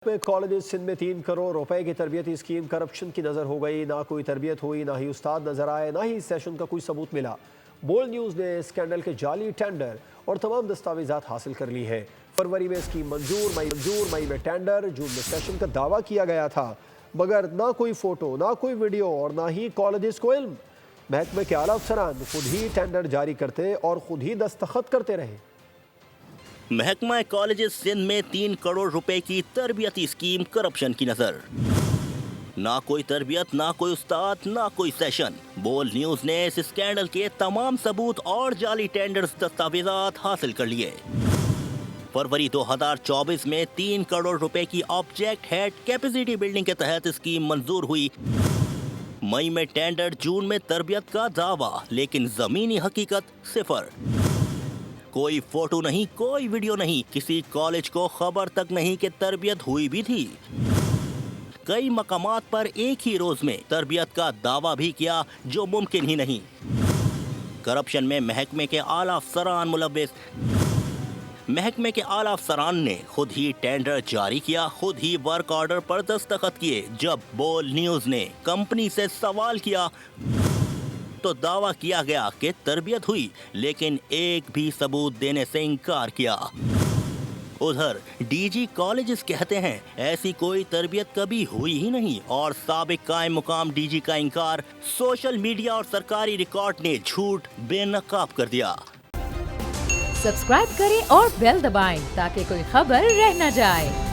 College Sindh में 3 करोड़ रुपए की तरबियती स्कीम करप्शन की नज़र हो गई। ना कोई तरबियत हुई, ना ही उस्ताद नजर आए, ना ही सेशन का कोई सबूत मिला। बोल्ड न्यूज़ ने स्कैंडल के जाली टेंडर और तमाम दस्तावेजात हासिल कर ली हैं। फरवरी में स्कीम मंजूर, मई में टेंडर, जून में सेशन का दावा किया गया था, मगर ना कोई फोटो, ना कोई वीडियो और ना ही कॉलेज को इल्म। महकमे के आला अफसरान खुद ही टेंडर जारी करते और खुद ही दस्तखत करते रहे। महकमा कॉलेजेस सिंध में 3 करोड़ रुपए की तरबियती स्कीम करप्शन की नजर। ना कोई तरबियत, ना कोई उस्ताद, ना कोई सेशन। बोल्ड न्यूज ने इस स्कैंडल के तमाम सबूत और जाली टेंडर्स दस्तावेजात हासिल कर लिए। फरवरी 2024 में 3 करोड़ रुपए की ऑब्जेक्ट हेड कैपेसिटी बिल्डिंग के तहत स्कीम मंजूर हुई। मई में टेंडर, जून में तरबियत का दावा, लेकिन जमीनी हकीकत सिफर। कोई फोटो नहीं, कोई वीडियो नहीं, किसी कॉलेज को खबर तक नहीं कि तरबियत हुई भी थी। कई मकामात पर एक ही रोज में तरबियत का दावा भी किया, जो मुमकिन ही नहीं। करप्शन में महकमे के आला अफसरान मुलव्विस। महकमे के आला अफसरान ने खुद ही टेंडर जारी किया, खुद ही वर्क ऑर्डर पर दस्तखत किए। जब बोल्ड न्यूज ने कंपनी से सवाल किया तो दावा किया गया कि तरबियत हुई, लेकिन एक भी सबूत देने से इनकार किया। उधर डीजी कॉलेजेस कहते हैं ऐसी कोई तरबियत कभी हुई ही नहीं, और साबिक कायम मुकाम डीजी का इनकार सोशल मीडिया और सरकारी रिकॉर्ड ने झूठ बेनकाब कर दिया। सब्सक्राइब करें और बेल दबाएं ताकि कोई खबर रह न जाए।